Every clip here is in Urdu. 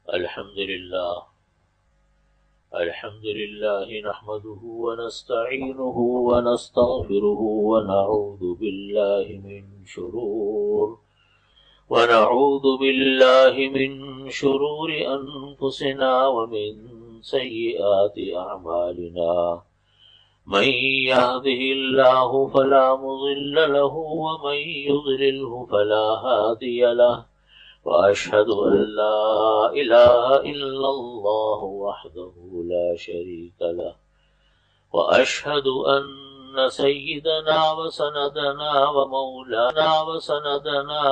الحمد لله نحمده ونستعينه ونستغفره ونعوذ بالله من شرور أنفسنا ومن سيئات أعمالنا من يهده الله فلا مضل له ومن يضلله فلا هادي له وأشهد أن لا إله إلا الله وحده لا شريك له وأشهد أن سيدنا وسندنا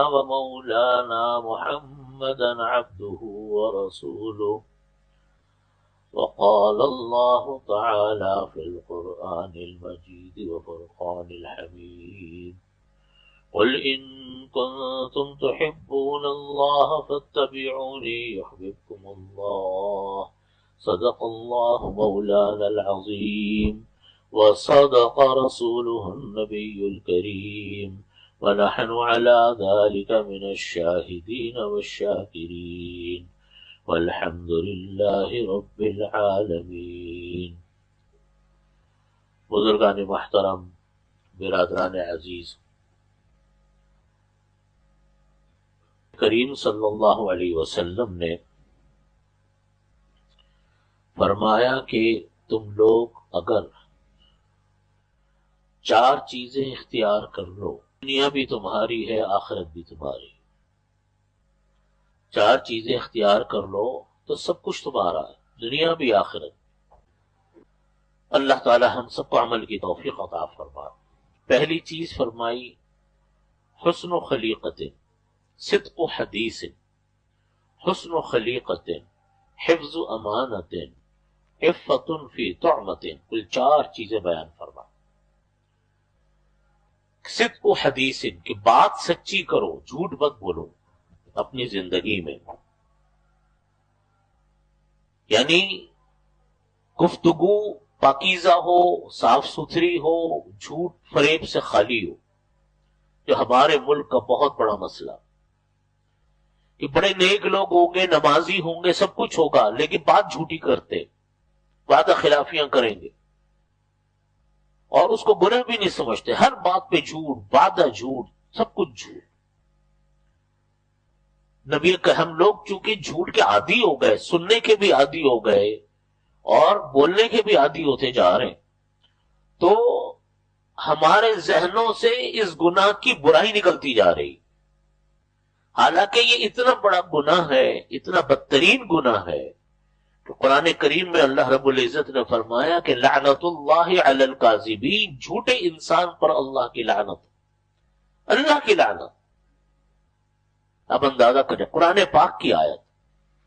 ومولانا محمدا عبده ورسوله وقال الله تعالى في القرآن المجيد وفرقان الحميد قل إن كنتم تحبون الله فاتبعوني يحببكم الله صدق الله مولانا العظيم وصدق رسوله النبي الكريم ونحن على ذلك من الشاهدين والشاكرين والحمد لله رب العالمين۔ بزرگان محترم، برادران عزیز، کریم صلی اللہ علیہ وسلم نے فرمایا کہ تم لوگ اگر 4 چیزیں اختیار کر لو، دنیا بھی تمہاری ہے، آخرت بھی تمہاری۔ 4 چیزیں اختیار کر لو تو سب کچھ تمہارا ہے، دنیا بھی آخرت۔ اللہ تعالی ہم سب کو عمل کی توفیق عطا فرمائے۔ پہلی چیز فرمائی حسن و خلیقت، صدق و حدیث، حسن و خلیقت، حفظ و امانت، عفت فی طعمت۔ کل 4 چیزیں بیان فرما۔ صدق و حدیث کہ بات سچی کرو، جھوٹ مت بولو اپنی زندگی میں، یعنی گفتگو پاکیزہ ہو، صاف ستھری ہو، جھوٹ فریب سے خالی ہو، جو ہمارے ملک کا بہت بڑا مسئلہ کہ بڑے نیک لوگ ہوں گے، نمازی ہوں گے، سب کچھ ہوگا، لیکن بات جھوٹی کرتے، وعدہ خلافیاں کریں گے اور اس کو گناہ بھی نہیں سمجھتے، ہر بات پہ جھوٹ، وعدہ جھوٹ، سب کچھ جھوٹ۔ نبی کہ ہم لوگ چونکہ جھوٹ کے عادی ہو گئے، سننے کے بھی عادی ہو گئے اور بولنے کے بھی عادی ہوتے جا رہے ہیں، تو ہمارے ذہنوں سے اس گناہ کی برائی نکلتی جا رہی، حالانکہ یہ اتنا بڑا گناہ ہے، اتنا بدترین گناہ ہے کہ قرآن کریم میں اللہ رب العزت نے فرمایا کہ لعنت اللہ علی الکاذبین، جھوٹے انسان پر اللہ کی لعنت، اللہ کی لعنت۔ اب اندازہ کریں قرآن پاک کی آیت،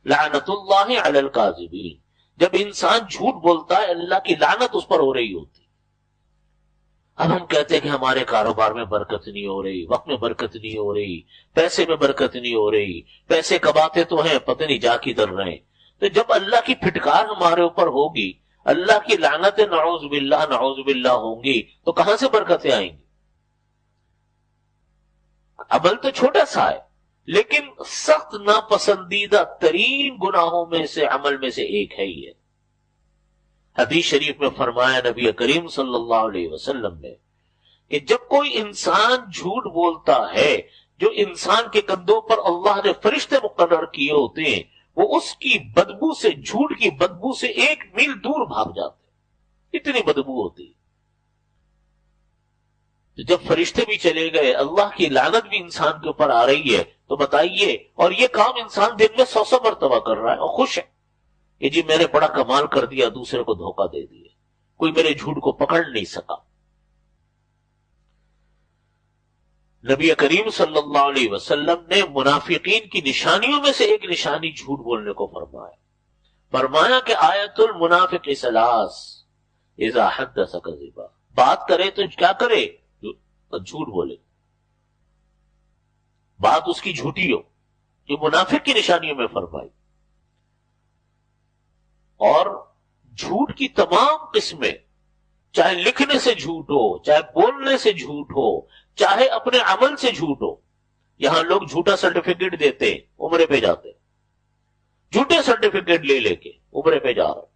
لعنت اللہ علی الکاذبین، جب انسان جھوٹ بولتا ہے اللہ کی لعنت اس پر ہو رہی ہوتی۔ اب ہم کہتے ہیں کہ ہمارے کاروبار میں برکت نہیں ہو رہی، وقت میں برکت نہیں ہو رہی، پیسے میں برکت نہیں ہو رہی، پیسے کماتے تو ہیں پتہ نہیں جا کدھر رہے۔ تو جب اللہ کی پھٹکار ہمارے اوپر ہوگی، اللہ کی لعنتیں نعوذ باللہ ہوں گی، تو کہاں سے برکتیں آئیں گی؟ عمل تو چھوٹا سا ہے، لیکن سخت ناپسندیدہ ترین گناہوں میں سے، عمل میں سے ایک ہے یہ۔ حدیث شریف میں فرمایا نبی کریم صلی اللہ علیہ وسلم نے کہ جب کوئی انسان جھوٹ بولتا ہے، جو انسان کے کندھوں پر اللہ نے فرشتے مقرر کیے ہوتے ہیں، وہ اس کی بدبو سے، جھوٹ کی بدبو سے 1 میل دور بھاگ جاتے ہیں، اتنی بدبو ہوتی۔ تو جب فرشتے بھی چلے گئے، اللہ کی لعنت بھی انسان کے اوپر آ رہی ہے، تو بتائیے، اور یہ کام انسان دن میں 100 مرتبہ کر رہا ہے اور خوش ہے کہ جی میں نے بڑا کمال کر دیا، دوسرے کو دھوکہ دے دیا، کوئی میرے جھوٹ کو پکڑ نہیں سکا۔ نبی کریم صلی اللہ علیہ وسلم نے منافقین کی نشانیوں میں سے ایک نشانی جھوٹ بولنے کو فرمایا کہ آیت المنافق 3 اذا حدث کذبا، بات کرے تو کیا کرے؟ جھوٹ بولے، بات اس کی جھوٹی ہو، یہ منافق کی نشانیوں میں فرمائی۔ اور جھوٹ کی تمام قسمیں، چاہے لکھنے سے جھوٹ ہو، چاہے بولنے سے جھوٹ ہو، چاہے اپنے عمل سے جھوٹ ہو۔ یہاں لوگ جھوٹا سرٹیفکیٹ دیتے، عمرے پہ جاتے، جھوٹے سرٹیفکیٹ لے لے کے عمرے پہ جا رہے،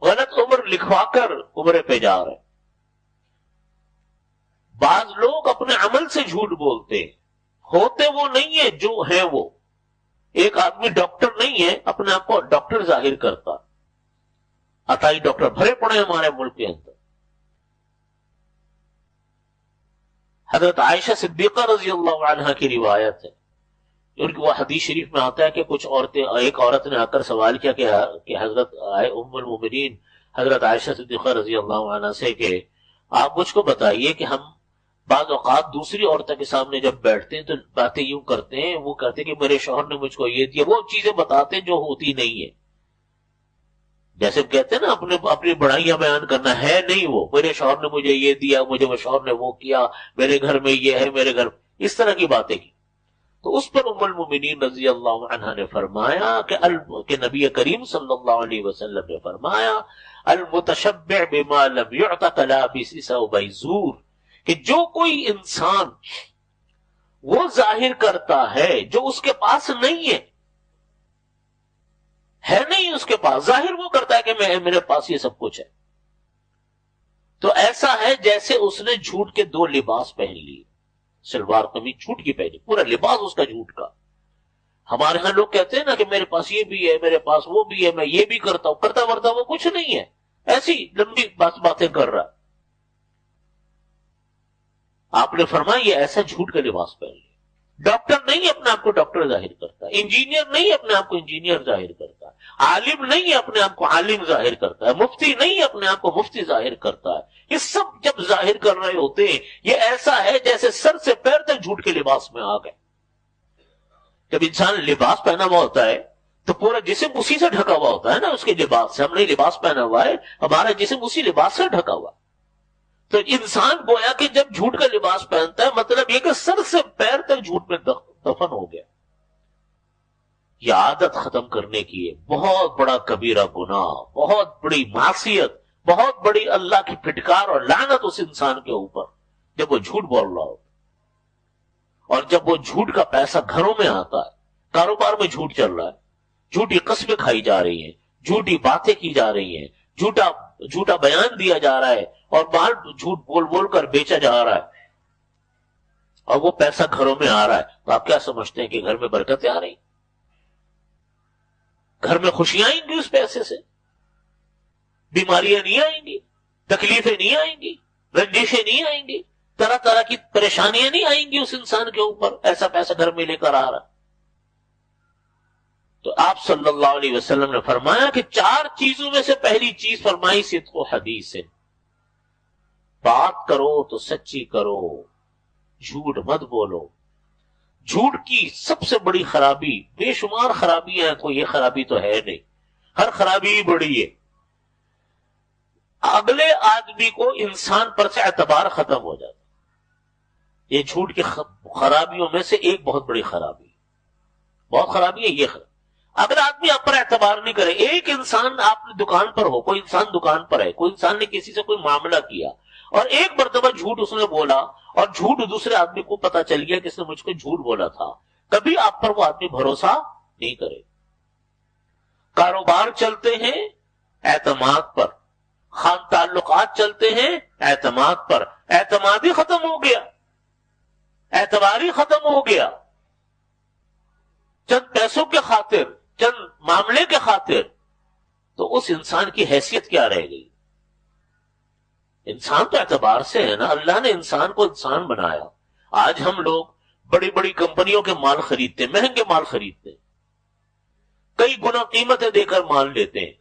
غلط عمر لکھوا کر عمرے پہ جا رہے. بعض لوگ اپنے عمل سے جھوٹ بولتے ہیں، ہوتے وہ نہیں ہے جو ہیں وہ. ایک آدمی ڈاکٹر نہیں ہے، اپنے آپ کو ڈاکٹر ظاہر کرتا. عطائی ڈاکٹر بھرے پڑے ہمارے ملک کے اندر. حضرت عائشہ صدیقہ رضی اللہ عنہا کی روایت ہے، ان کی وہ حدیث شریف میں آتا ہے کہ کچھ عورتیں، ایک عورت نے آ کر سوال کیا کہ حضرت ام المومنین حضرت عائشہ صدیقہ رضی اللہ عنہا سے کہ آپ مجھ کو بتائیے کہ ہم بعض اوقات دوسری عورتوں کے سامنے جب بیٹھتے ہیں تو باتیں یوں کرتے ہیں، وہ کہتے ہیں کہ میرے شوہر نے مجھ کو یہ دیا، وہ چیزیں بتاتے ہیں جو ہوتی نہیں ہے. جیسے کہتے ہیں نا اپنی بڑائیاں بیان کرنا ہے نہیں، وہ میرے شوہر نے مجھے یہ دیا، مجھے وہ شوہر نے وہ کیا، میرے گھر میں یہ ہے، میرے گھر اس طرح کی باتیں کی. تو اس پر ام المومنین رضی اللہ عنہا نے فرمایا کہ نبی کریم صلی اللہ علیہ وسلم نے فرمایا المتشبع بما لم يعط كلابس ثوب زور، کہ جو کوئی انسان وہ ظاہر کرتا ہے جو اس کے پاس نہیں ہے نہیں اس کے پاس، ظاہر وہ کرتا ہے کہ میرے پاس یہ سب کچھ ہے، تو ایسا ہے جیسے اس نے جھوٹ کے دو لباس پہن لیے. شلوار قمیض جھوٹ کی پہنی، پورا لباس اس کا جھوٹ کا. ہمارے ہاں لوگ کہتے ہیں نا کہ میرے پاس یہ بھی ہے، میرے پاس وہ بھی ہے، میں یہ بھی کرتا ہوں، کرتا ورتا وہ کچھ نہیں ہے، ایسی لمبی باتیں کر رہا. آپ نے فرمایا یہ ایسا جھوٹ کا لباس پہن لیا. ڈاکٹر نہیں اپنے آپ کو ڈاکٹر ظاہر کرتا، انجینئر نہیں اپنے آپ کو انجینئر ظاہر کرتا، عالم نہیں اپنے آپ کو عالم ظاہر کرتا ہے، مفتی نہیں اپنے آپ کو مفتی ظاہر کرتا ہے. یہ سب جب ظاہر کر رہے ہوتے ہیں، یہ ایسا ہے جیسے سر سے پیر تک جھوٹ کے لباس میں آ گئے. جب انسان لباس پہنا ہوا ہوتا ہے تو پورا جسم اسی سے ڈھکا ہوا ہوتا ہے نا، اس کے لباس سے. ہم نے لباس پہنا ہوا ہے، ہمارا جسم اسی لباس سے ڈھکا ہوا. تو انسان گویا کہ جب جھوٹ کا لباس پہنتا ہے مطلب یہ کہ سر سے پیر تک جھوٹ میں دفن ہو گیا. یہ عادت ختم کرنے کی ہے، بہت بڑا کبیرہ گناہ، بہت بڑی معصیت، بہت بڑی اللہ کی پھٹکار اور لعنت اس انسان کے اوپر جب وہ جھوٹ بول رہا ہو. اور جب وہ جھوٹ کا پیسہ گھروں میں آتا ہے، کاروبار میں جھوٹ چل رہا ہے، جھوٹی قسمیں کھائی جا رہی ہیں، جھوٹی باتیں کی جا رہی ہیں، جھوٹا بیان دیا جا رہا ہے، اور باہر جھوٹ بول بول کر بیچا جا رہا ہے، اور وہ پیسہ گھروں میں آ رہا ہے، تو آپ کیا سمجھتے ہیں کہ گھر میں برکتیں آ رہی، گھر میں خوشیاں آئیں گی اس پیسے سے؟ بیماریاں نہیں آئیں گی، تکلیفیں نہیں آئیں گی، رنجشیں نہیں آئیں گی، طرح طرح کی پریشانیاں نہیں آئیں گی اس انسان کے اوپر ایسا پیسہ گھر میں لے کر آ رہا. تو آپ صلی اللہ علیہ وسلم نے فرمایا کہ 4 چیزوں میں سے پہلی چیز فرمائی صدق و حدیث ہے. بات کرو تو سچی کرو، جھوٹ مت بولو. جھوٹ کی سب سے بڑی خرابی، بے شمار خرابیاں ہیں، کوئی یہ خرابی تو ہے نہیں، ہر خرابی ہی بڑی ہے. اگلے آدمی کو انسان پر سے اعتبار ختم ہو جاتا. یہ جھوٹ کی خرابیوں میں سے ایک بہت بڑی خرابی، بہت خرابی ہے یہ خرابی. اگر آدمی آپ پر اعتبار نہیں کرے، ایک انسان آپ دکان پر ہو، کوئی انسان دکان پر ہے، کوئی انسان نے کسی سے کوئی معاملہ کیا اور ایک مرتبہ جھوٹ اس نے بولا اور جھوٹ دوسرے آدمی کو پتا چل گیا کہ اس نے مجھ کو جھوٹ بولا تھا، کبھی آپ پر وہ آدمی بھروسہ نہیں کرے. کاروبار چلتے ہیں اعتماد پر، خان تعلقات چلتے ہیں اعتماد پر. اعتماد ہی ختم ہو گیا، اعتبار ہی ختم ہو گیا، چند پیسوں کے خاطر، چند معاملے کے خاطر، تو اس انسان کی حیثیت کیا رہ گئی؟ انسان تو اعتبار سے ہے نا، اللہ نے انسان کو انسان بنایا. آج ہم لوگ بڑی بڑی کمپنیوں کے مال خریدتے ہیں، مہنگے مال خریدتے ہیں، کئی گنا قیمتیں دے کر مال لیتے ہیں.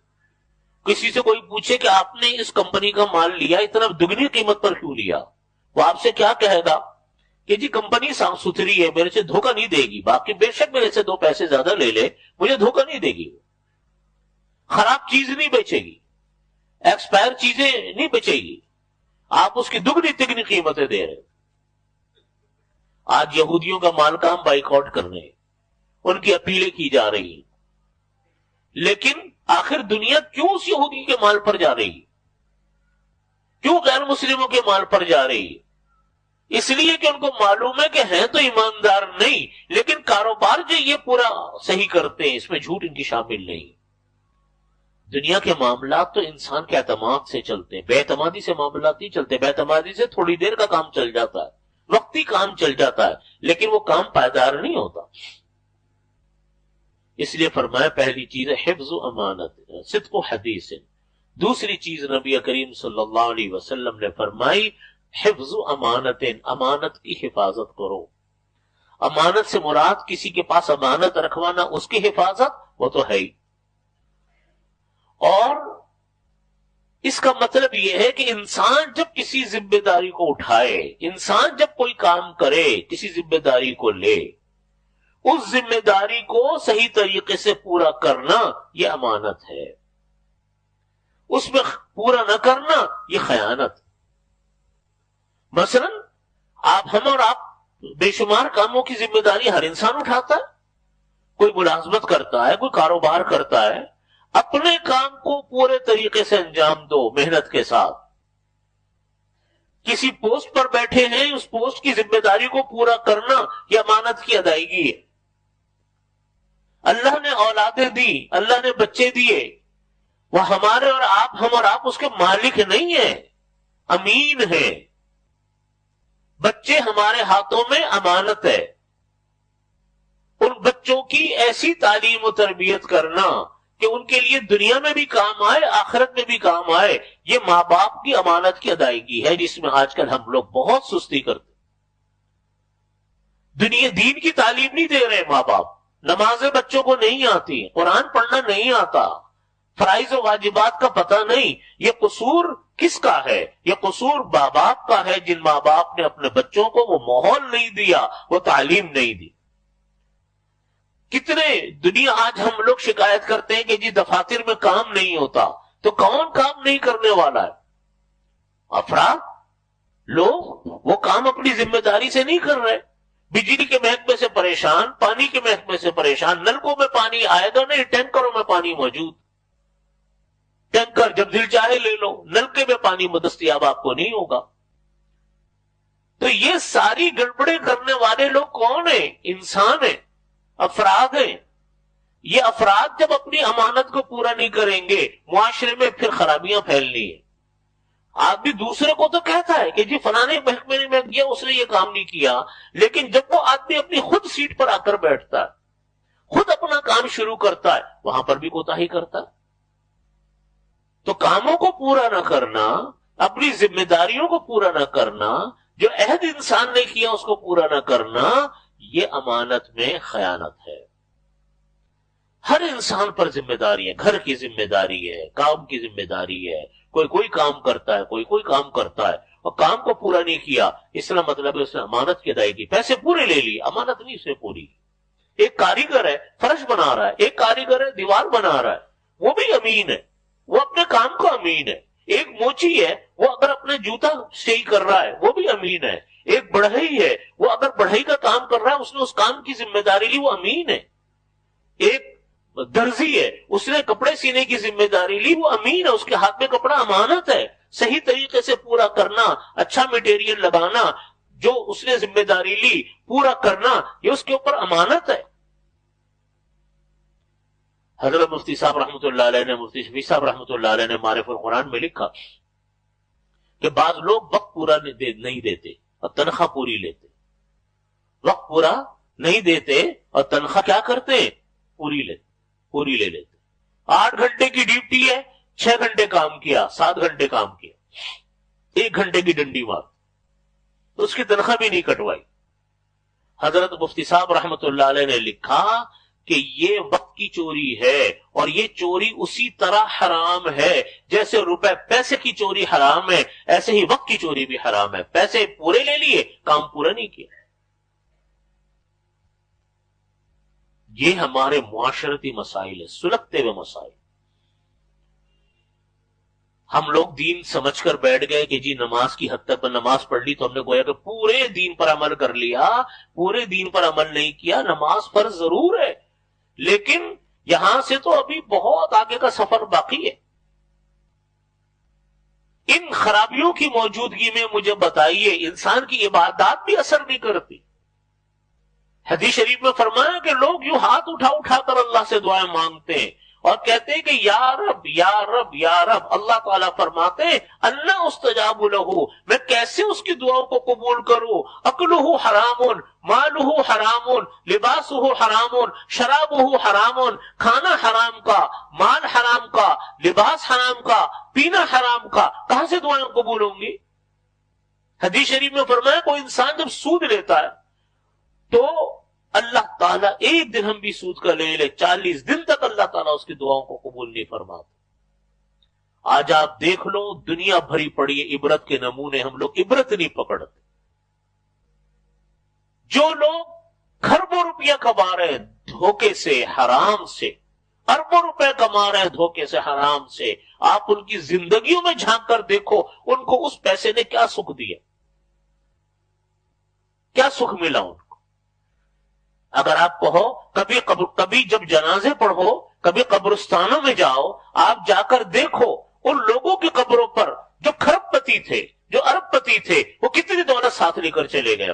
کسی سے کوئی پوچھے کہ آپ نے اس کمپنی کا مال لیا، اتنا دگنی قیمت پر کیوں لیا؟ وہ آپ سے کیا کہے گا کہ جی کمپنی صاف ستھری ہے، میرے سے دھوکہ نہیں دے گی. باقی بے شک میرے سے 2 پیسے زیادہ لے لے، مجھے دھوکہ نہیں دے گی، خراب چیز نہیں بیچے گی، ایکسپائر چیزیں نہیں بیچے گی، آپ اس کی دگنی تگنی قیمتیں دے رہے. آج یہودیوں کا مال کا ہم بائیکاٹ کر رہے ہیں، ان کی اپیلیں کی جا رہی ہیں، لیکن آخر دنیا کیوں اس یہودی کے مال پر جا رہی ہے؟ کیوں غیر مسلموں کے مال پر جا رہی ہے؟ اس لیے کہ ان کو معلوم ہے کہ ہیں تو ایماندار نہیں، لیکن کاروبار جو یہ پورا صحیح کرتے ہیں، اس میں جھوٹ ان کی شامل نہیں۔ دنیا کے معاملات تو انسان کے اعتماد سے چلتے ہیں، بے اعتمادی سے معاملات نہیں چلتے۔ بے اعتمادی سے تھوڑی دیر کا کام چل جاتا ہے، وقتی کام چل جاتا ہے، لیکن وہ کام پائیدار نہیں ہوتا۔ اس لیے فرمایا پہلی چیز ہے حفظ و امانت، صدق و حدیث۔ دوسری چیز نبی کریم صلی اللہ علیہ وسلم نے فرمائی حفظ و امانت، امانت کی حفاظت کرو۔ امانت سے مراد کسی کے پاس امانت رکھوانا، اس کی حفاظت وہ تو ہے ہی، اور اس کا مطلب یہ ہے کہ انسان جب کسی ذمہ داری کو اٹھائے، انسان جب کوئی کام کرے، کسی ذمہ داری کو لے، اس ذمہ داری کو صحیح طریقے سے پورا کرنا یہ امانت ہے، اس میں پورا نہ کرنا یہ خیانت۔ مثلا ہم اور آپ بے شمار کاموں کی ذمہ داری ہر انسان اٹھاتا ہے، کوئی ملازمت کرتا ہے، کوئی کاروبار کرتا ہے، اپنے کام کو پورے طریقے سے انجام دو محنت کے ساتھ۔ کسی پوسٹ پر بیٹھے ہیں، اس پوسٹ کی ذمہ داری کو پورا کرنا یہ امانت کی ادائیگی ہے۔ اللہ نے اولادیں دی، اللہ نے بچے دیے، وہ ہمارے اور ہم اور آپ اس کے مالک نہیں ہیں، امین ہیں۔ بچے ہمارے ہاتھوں میں امانت ہے، ان بچوں کی ایسی تعلیم و تربیت کرنا کہ ان کے لیے دنیا میں بھی کام آئے، آخرت میں بھی کام آئے، یہ ماں باپ کی امانت کی ادائیگی ہے، جس میں آج کل ہم لوگ بہت سستی کرتے۔ دین کی تعلیم نہیں دے رہے ماں باپ، نمازیں بچوں کو نہیں آتی، قرآن پڑھنا نہیں آتا، فرائض و واجبات کا پتہ نہیں۔ یہ قصور کس کا ہے؟ یہ قصور ماں باپ کا ہے، جن ماں باپ نے اپنے بچوں کو وہ ماحول نہیں دیا، وہ تعلیم نہیں دی۔ کتنے دنیا آج ہم لوگ شکایت کرتے ہیں کہ جی دفاتر میں کام نہیں ہوتا، تو کون کام نہیں کرنے والا ہے؟ افراد، لوگ وہ کام اپنی ذمہ داری سے نہیں کر رہے۔ بجلی کے محکمے سے پریشان، پانی کے محکمے سے پریشان، نلکوں میں پانی آئے گا نہیں، ٹینکروں میں پانی موجود، ٹینکر جب دل چاہے لے لو، نلکے میں پانی دستیاب آپ کو نہیں ہوگا۔ تو یہ ساری گڑبڑیں کرنے والے لوگ کون ہیں؟ انسان ہیں، افراد ہیں۔ یہ افراد جب اپنی امانت کو پورا نہیں کریں گے، معاشرے میں پھر خرابیاں پھیلنی ہیں۔ آدمی دوسرے کو تو کہتا ہے کہ جی فلانے محکمے نے میں کیا، اس نے یہ کام نہیں کیا، لیکن جب وہ آدمی اپنی خود سیٹ پر آ کر بیٹھتا ہے، خود اپنا کام شروع کرتا ہے، وہاں پر بھی کوتاہی کرتا ہے۔ تو کاموں کو پورا نہ کرنا، اپنی ذمہ داریوں کو پورا نہ کرنا، جو عہد انسان نے کیا اس کو پورا نہ کرنا، یہ امانت میں خیانت ہے۔ ہر انسان پر ذمہ داری ہے، گھر کی ذمہ داری ہے، کام کی ذمہ داری ہے، کوئی کام کرتا ہے، کوئی کام کرتا ہے، اور کام کو پورا نہیں کیا، اس کا مطلب ہے اس نے امانت کی ادائیگی، پیسے پورے لے لی، امانت نہیں اس نے پوری۔ ایک کاریگر ہے فرش بنا رہا ہے، ایک کاریگر ہے دیوار بنا رہا ہے، وہ بھی امین ہے، وہ اپنے کام کو امین ہے۔ ایک موچی ہے، وہ اگر اپنے جوتا صحیح کر رہا ہے، وہ بھی امین ہے۔ ایک بڑھئی ہے، وہ اگر بڑھئی کا کام کر رہا ہے، اس نے اس کام کی ذمہ داری لی، وہ امین ہے۔ ایک درزی ہے، اس نے کپڑے سینے کی ذمہ داری لی، وہ امین ہے، اس کے ہاتھ میں کپڑا امانت ہے، صحیح طریقے سے پورا کرنا، اچھا میٹیریل لگانا، جو اس نے ذمہ داری لی پورا کرنا، یہ اس کے اوپر امانت ہے۔ حضرت مفتی صاحب رحمۃ اللہ علیہ نے، مفتی شفیع صاحب رحمۃ اللہ علیہ نے معرف القرآن میں لکھا کہ بعض لوگ وقت پورا نہیں دیتے اور تنخواہ پوری لیتے، وقت پورا نہیں دیتے اور تنخواہ کیا کرتے ہیں؟ پوری لے لیتے۔ 8 گھنٹے کی ڈیوٹی ہے، 6 گھنٹے کام کیا، 7 گھنٹے کام کیا، 1 گھنٹے کی ڈنڈی مار، تو اس کی تنخواہ بھی نہیں کٹوائی۔ حضرت مفتی صاحب رحمۃ اللہ علیہ نے لکھا کہ یہ وقت کی چوری ہے، اور یہ چوری اسی طرح حرام ہے جیسے روپے پیسے کی چوری حرام ہے، ایسے ہی وقت کی چوری بھی حرام ہے۔ پیسے پورے لے لیے، کام پورا نہیں کیا۔ یہ ہمارے معاشرتی مسائل ہے، سلگتے ہوئے مسائل۔ ہم لوگ دین سمجھ کر بیٹھ گئے کہ جی نماز کی حد تک نماز پڑھ لی تو ہم نے گویا کہ پورے دین پر عمل کر لیا، پورے دین پر عمل نہیں کیا۔ نماز فرض ضرور ہے، لیکن یہاں سے تو ابھی بہت آگے کا سفر باقی ہے۔ ان خرابیوں کی موجودگی میں مجھے بتائیے انسان کی عبادات بھی اثر نہیں کرتی؟ حدیث شریف میں فرمایا کہ لوگ یوں ہاتھ اٹھا اٹھا کر اللہ سے دعائیں مانگتے ہیں اور کہتے ہیں کہ یا رب یا رب یا رب. اللہ تعالیٰ فرماتے ہیں اللہ استجاب لہو، میں کیسے اس کی دعاؤں کو قبول کروں؟ اکلہ حرام، مالہ حرام، لباسہ حرام، شرابہ حرام، کھانا حرام کا، مال حرام کا، لباس حرام کا، پینا حرام کا، کہاں سے دعائیں قبول ہوں گی؟ حدیث شریف میں فرمایا کوئی انسان جب سود لیتا ہے تو اللہ تعالیٰ ایک دن ہم بھی سود کا لے لے 40 دن تک اللہ تعالیٰ اس کی دعاؤں کو قبول نہیں فرماتا. آج آپ دیکھ لو دنیا بھری پڑی ہے عبرت کے نمونے، ہم لوگ عبرت نہیں پکڑتے. جو لوگ کھربوں روپیہ کما رہے ہیں دھوکے سے، حرام سے، اربوں روپے کما رہے ہیں دھوکے سے، حرام سے، آپ ان کی زندگیوں میں جھانک کر دیکھو ان کو اس پیسے نے کیا سکھ دیا، کیا سکھ ملا ان کو. اگر آپ کہو کبھی جب جنازے پڑھو، کبھی قبرستانوں میں جاؤ، آپ جا کر دیکھو ان لوگوں کی قبروں پر جو کھرب پتی تھے، جو ارب پتی تھے، وہ کتنی دولت ساتھ لے کر چلے گئے،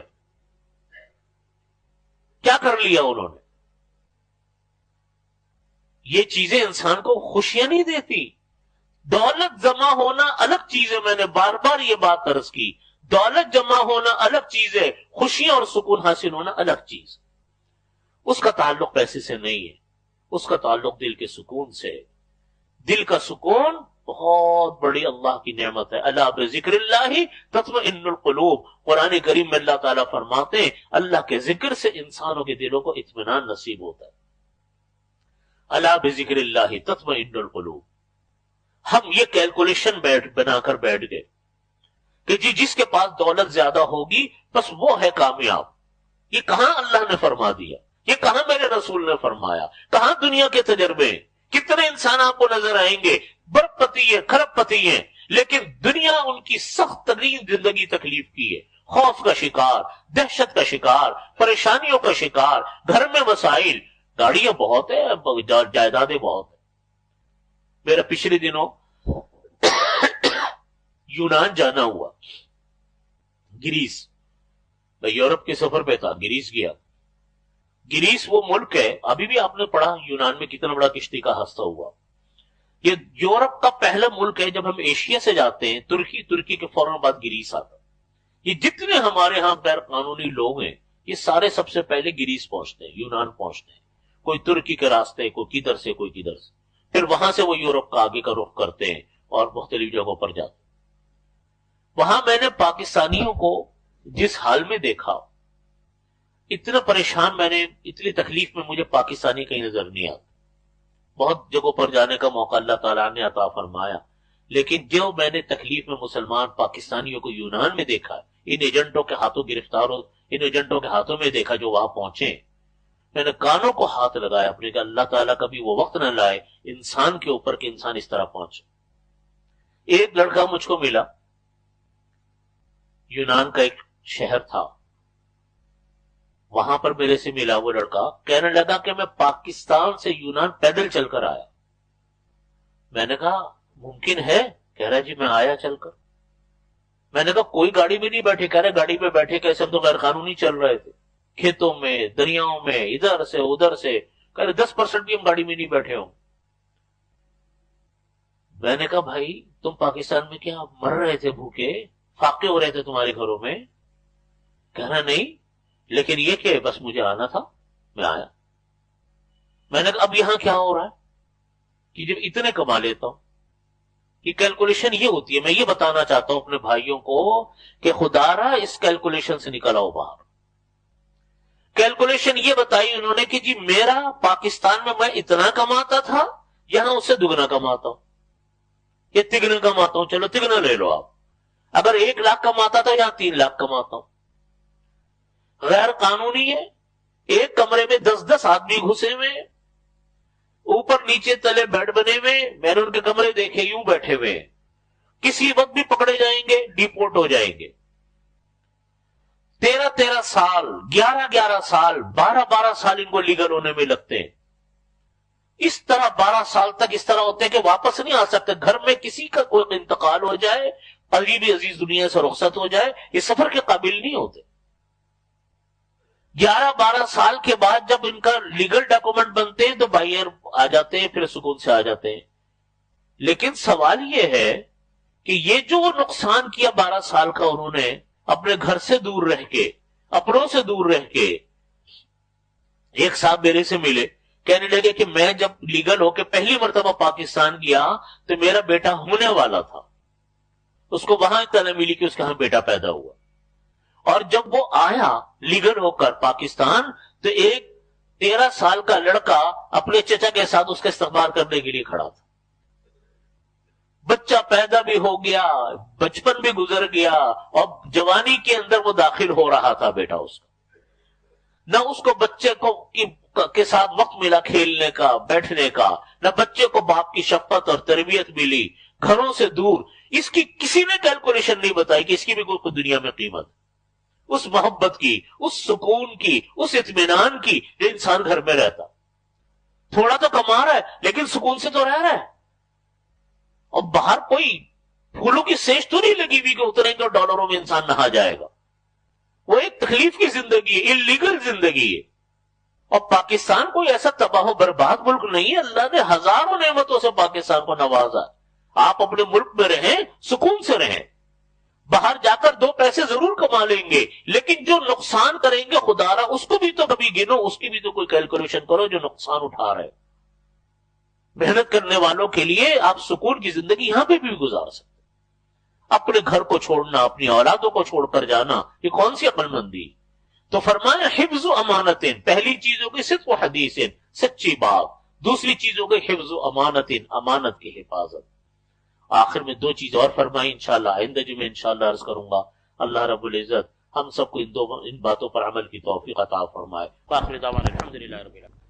کیا کر لیا انہوں نے. یہ چیزیں انسان کو خوشیاں نہیں دیتی. دولت جمع ہونا الگ چیز ہے، میں نے بار بار یہ بات عرض کی. دولت جمع ہونا الگ چیز ہے، خوشیاں اور سکون حاصل ہونا الگ چیز. اس کا تعلق پیسے سے نہیں ہے، اس کا تعلق دل کے سکون سے. دل کا سکون بہت بڑی اللہ کی نعمت ہے. الا بذکر اللہ تطمئن القلوب. قرآن کریم میں اللہ تعالیٰ فرماتے ہیں اللہ کے ذکر سے انسانوں کے دلوں کو اطمینان نصیب ہوتا ہے. الا بذکر اللہ تطمئن القلوب. ہم یہ کیلکولیشن بنا کر بیٹھ گئے کہ جس کے پاس دولت زیادہ ہوگی بس وہ ہے کامیاب. یہ کہاں اللہ نے فرما دیا؟ یہ کہاں میرے رسول نے فرمایا؟ کہاں دنیا کے تجربے؟ کتنے انسان آپ کو نظر آئیں گے برف پتی ہیں، کھرب پتی ہیں، لیکن دنیا ان کی سخت ترین زندگی تکلیف کی ہے. خوف کا شکار، دہشت کا شکار، پریشانیوں کا شکار، گھر میں مسائل، گاڑیاں بہت ہیں، جائیدادیں بہت ہیں. میرا پچھلے دنوں یونان جانا ہوا، گریس. میں یورپ کے سفر پہ تھا، گریس گیا. گریس وہ ملک ہے، ابھی بھی آپ نے پڑھا یونان میں کتنا بڑا کشتی کا حادثہ ہوا. یہ یورپ کا پہلا ملک ہے. جب ہم ایشیا سے جاتے ہیں ترکی کے فوراً بعد گریس آتا. یہ جتنے ہمارے ہاں غیر قانونی لوگ ہیں یہ سارے سب سے پہلے گریس پہنچتے ہیں، یونان پہنچتے ہیں. کوئی ترکی کے راستے، کوئی کدھر سے، کوئی کدھر سے، پھر وہاں سے وہ یورپ کا آگے کا رخ کرتے ہیں اور مختلف جگہوں پر جاتے ہیں. وہاں میں نے پاکستانیوں کو جس حال میں دیکھا، اتنا پریشان، میں نے اتنی تکلیف میں مجھے پاکستانی کہیں نظر نہیں آتا. بہت جگہوں پر جانے کا موقع اللہ تعالیٰ نے عطا فرمایا، لیکن جو میں نے تکلیف میں مسلمان پاکستانیوں کو یونان میں دیکھا، ان ایجنٹوں کے ہاتھوں گرفتار ہو، ان ایجنٹوں کے ہاتھوں میں دیکھا جو وہاں پہنچے، میں نے کانوں کو ہاتھ لگایا اپنے کہ اللہ تعالیٰ کبھی وہ وقت نہ لائے انسان کے اوپر کہ انسان اس طرح پہنچے. ایک لڑکا مجھ کو ملا، یونان کا ایک شہر تھا، وہاں پر میرے سے ملا وہ لڑکا، کہنے لگا کہ میں پاکستان سے یونان پیدل چل کر آیا. میں نے کہا ممکن ہے؟ کہہ رہا جی میں آیا چل کر. میں نے کہا کوئی گاڑی میں نہیں بیٹھے؟ کہہ رہے گاڑی میں بیٹھے کیسے، ہم تو غیر قانونی چل رہے تھے، کھیتوں میں، دریاؤں میں، ادھر سے ادھر سے. کہہ رہے 10% بھی ہم گاڑی میں نہیں بیٹھے ہوں. میں نے کہا بھائی تم پاکستان میں کیا مر رہے تھے، بھوکے فاقے ہو رہے تھے تمہارے گھروں میں؟ کہہ رہا نہیں، لیکن یہ کہ بس مجھے آنا تھا، میں آیا. میں نے کہا اب یہاں کیا ہو رہا ہے کہ جب اتنے کما لیتا ہوں؟ یہ کیلکولیشن یہ ہوتی ہے. میں یہ بتانا چاہتا ہوں اپنے بھائیوں کو کہ خدا را اس کیلکولیشن سے نکل آؤ باہر. کیلکولیشن یہ بتائی انہوں نے کہ جی میرا پاکستان میں اتنا کماتا تھا، یہاں اس سے دگنا کماتا ہوں، یہ تگنا کماتا ہوں، چلو تگنا لے لو آپ. اگر 1 لاکھ کماتا تھا یہاں 3 لاکھ کماتا ہوں. غیر قانونی ہے. ایک کمرے میں 10 آدمی گھسے ہوئے، اوپر نیچے تلے بیڈ بنے ہوئے. میں نے ان کے کمرے دیکھے، یوں بیٹھے ہوئے، کسی وقت بھی پکڑے جائیں گے، ڈیپورٹ ہو جائیں گے. 13 سال، 11 سال، 12 سال ان کو لیگل ہونے میں لگتے ہیں. اس طرح 12 سال تک اس طرح ہوتے ہیں کہ واپس نہیں آ سکتے. گھر میں کسی کا کوئی انتقال ہو جائے علی بھی عزیز دنیا سے رخصت ہو جائے، یہ سفر کے قابل نہیں ہوتے۔ 11-12 سال کے بعد جب ان کا لیگل ڈاکومنٹ بنتے ہیں تو باہر آ جاتے ہیں، پھر سکون سے آ جاتے ہیں۔ لیکن سوال یہ ہے کہ یہ جو نقصان کیا 12 سال کا انہوں نے اپنے گھر سے دور رہ کے، اپنوں سے دور رہ کے، ایک صاحب میرے سے ملے، کہنے لگے کہ میں جب لیگل ہو کے پہلی مرتبہ پاکستان گیا تو میرا بیٹا ہونے والا تھا، اس کو وہاں اطلاع ملی کہ اس کے ہاں بیٹا پیدا ہوا، اور جب وہ آیا لیگل ہو کر پاکستان تو ایک 13 سال کا لڑکا اپنے چچا کے ساتھ اس کا استقبال کرنے کے لیے کھڑا تھا۔ بچہ پیدا بھی ہو گیا، بچپن بھی گزر گیا، اور جوانی کے اندر وہ داخل ہو رہا تھا بیٹا اس کا۔ نہ اس کو بچے کو کے ساتھ وقت ملا کھیلنے کا، بیٹھنے کا، نہ بچے کو باپ کی شفقت اور تربیت ملی، گھروں سے دور۔ اس کی کسی نے کیلکولیشن نہیں بتائی کہ اس کی بھی کوئی دنیا میں قیمت، اس محبت کی، اس سکون کی، اس اطمینان کی جو انسان گھر میں رہتا۔ تھوڑا تو کما رہا ہے لیکن سکون سے تو رہ رہا ہے، اور باہر کوئی پھولوں کی سیج تو نہیں لگی ہوئی کہ اتریں گے ڈالروں میں انسان نہا جائے گا۔ وہ ایک تکلیف کی زندگی ہے، انلیگل زندگی ہے۔ اور پاکستان کوئی ایسا تباہ و برباد ملک نہیں ہے، اللہ نے ہزاروں نعمتوں سے پاکستان کو نوازا۔ آپ اپنے ملک میں رہیں، سکون سے رہیں، باہر جا کر 2 پیسے ضرور کما لیں گے، لیکن جو نقصان کریں گے خدا را اس کو بھی تو کبھی گنو، اس کی بھی تو کوئی کیلکولیشن کرو جو نقصان اٹھا رہے۔ محنت کرنے والوں کے لیے آپ سکون کی زندگی یہاں پہ بھی گزار سکتے۔ اپنے گھر کو چھوڑنا، اپنی اولادوں کو چھوڑ کر جانا، یہ کون سی عقل مندی؟ تو فرمایا حفظ و امانتین، پہلی چیزوں کی صدق و حدیث، سچی بات، دوسری چیزوں کے حفظ و امانتین، امانت کی حفاظت۔ آخر میں 2 چیز اور فرمائی، انشاءاللہ آئندہ جمعہ انشاءاللہ عرض کروں گا۔ اللہ رب العزت ہم سب کو ان باتوں پر عمل کی توفیق عطا فرمائے۔ آخر دعوانا الحمدللہ رب العالمین۔